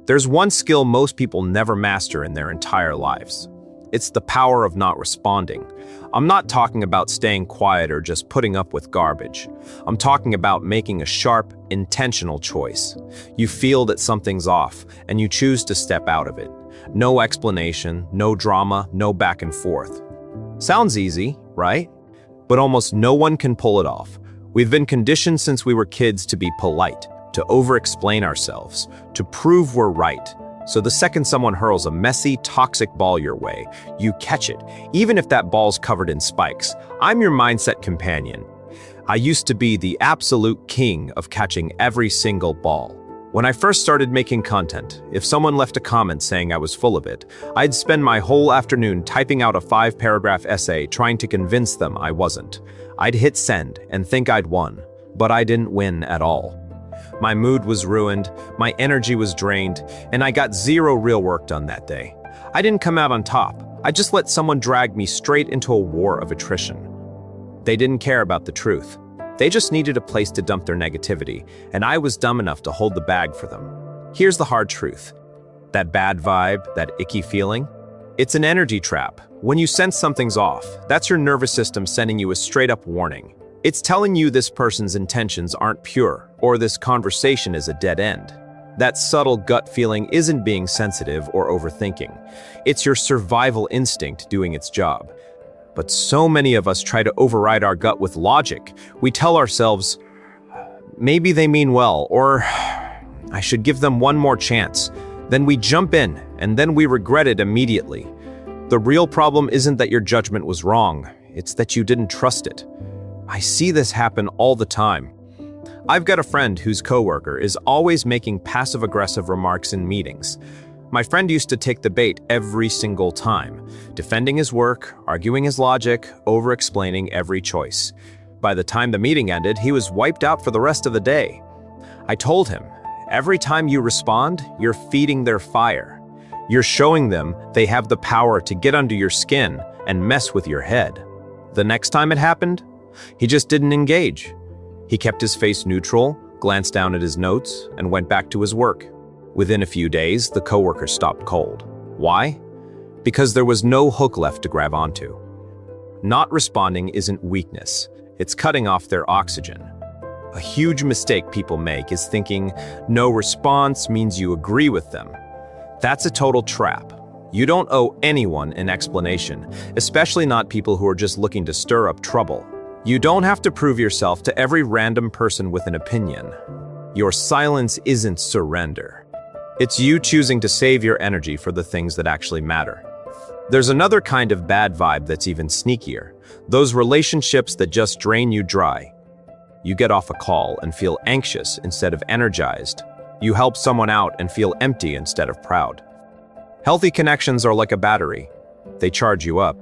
There's one skill most people never master in their entire lives. It's the power of not responding. I'm not talking about staying quiet or just putting up with garbage. I'm talking about making a sharp, intentional choice. You feel that something's off, and you choose to step out of it. No explanation, no drama, no back and forth. Sounds easy, right? But almost no one can pull it off. We've been conditioned since we were kids to be polite, to over-explain ourselves, to prove we're right. So the second someone hurls a messy, toxic ball your way, you catch it, even if that ball's covered in spikes. I'm your mindset companion. I used to be the absolute king of catching every single ball. When I first started making content, if someone left a comment saying I was full of it, I'd spend my whole afternoon typing out a 5-paragraph essay trying to convince them I wasn't. I'd hit send and think I'd won, but I didn't win at all. My mood was ruined, my energy was drained, and I got zero real work done that day. I didn't come out on top. I just let someone drag me straight into a war of attrition. They didn't care about the truth. They just needed a place to dump their negativity, and I was dumb enough to hold the bag for them. Here's the hard truth. That bad vibe, that icky feeling, it's an energy trap. When you sense something's off, that's your nervous system sending you a straight-up warning. It's telling you this person's intentions aren't pure, or this conversation is a dead end. That subtle gut feeling isn't being sensitive or overthinking. It's your survival instinct doing its job. But so many of us try to override our gut with logic. We tell ourselves, maybe they mean well, or I should give them one more chance. Then we jump in, and then we regret it immediately. The real problem isn't that your judgment was wrong. It's that you didn't trust it. I see this happen all the time. I've got a friend whose coworker is always making passive-aggressive remarks in meetings. My friend used to take the bait every single time, defending his work, arguing his logic, over-explaining every choice. By the time the meeting ended, he was wiped out for the rest of the day. I told him, every time you respond, you're feeding their fire. You're showing them they have the power to get under your skin and mess with your head. The next time it happened, he just didn't engage. He kept his face neutral, glanced down at his notes, and went back to his work. Within a few days, the coworker stopped cold. Why? Because there was no hook left to grab onto. Not responding isn't weakness. It's cutting off their oxygen. A huge mistake people make is thinking no response means you agree with them. That's a total trap. You don't owe anyone an explanation, especially not people who are just looking to stir up trouble. You don't have to prove yourself to every random person with an opinion. Your silence isn't surrender. It's you choosing to save your energy for the things that actually matter. There's another kind of bad vibe that's even sneakier. Those relationships that just drain you dry. You get off a call and feel anxious instead of energized. You help someone out and feel empty instead of proud. Healthy connections are like a battery. They charge you up.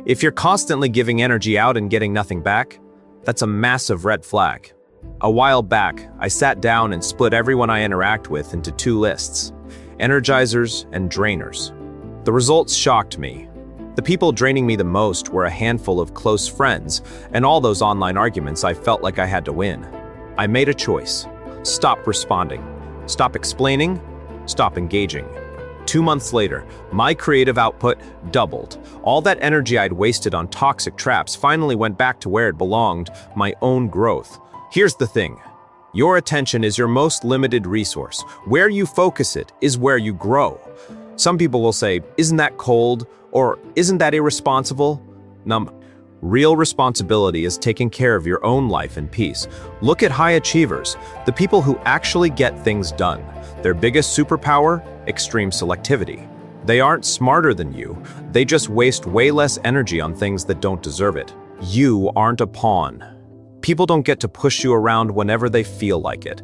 If you're constantly giving energy out and getting nothing back, that's a massive red flag. A while back, I sat down and split everyone I interact with into 2 lists: Energizers and drainers. The results shocked me. The people draining me the most were a handful of close friends, and all those online arguments I felt like I had to win. I made a choice. Stop responding. Stop explaining. Stop engaging. 2 months later, my creative output doubled. All that energy I'd wasted on toxic traps finally went back to where it belonged, my own growth. Here's the thing. Your attention is your most limited resource. Where you focus it is where you grow. Some people will say, isn't that cold? Or isn't that irresponsible? Real responsibility is taking care of your own life and peace. Look at high achievers, the people who actually get things done. Their biggest superpower? Extreme selectivity. They aren't smarter than you. They just waste way less energy on things that don't deserve it. You aren't a pawn. People don't get to push you around whenever they feel like it.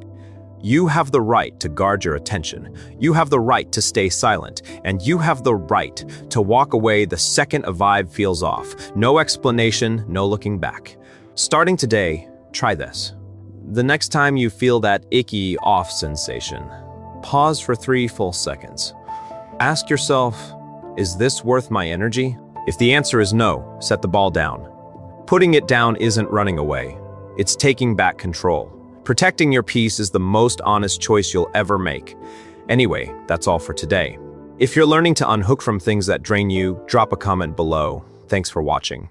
You have the right to guard your attention. You have the right to stay silent. And you have the right to walk away the second a vibe feels off. No explanation, no looking back. Starting today, try this. The next time you feel that icky off sensation, pause for 3 full seconds. Ask yourself, is this worth my energy? If the answer is no, set the ball down. Putting it down isn't running away. It's taking back control. Protecting your peace is the most honest choice you'll ever make. Anyway, that's all for today. If you're learning to unhook from things that drain you, drop a comment below. Thanks for watching.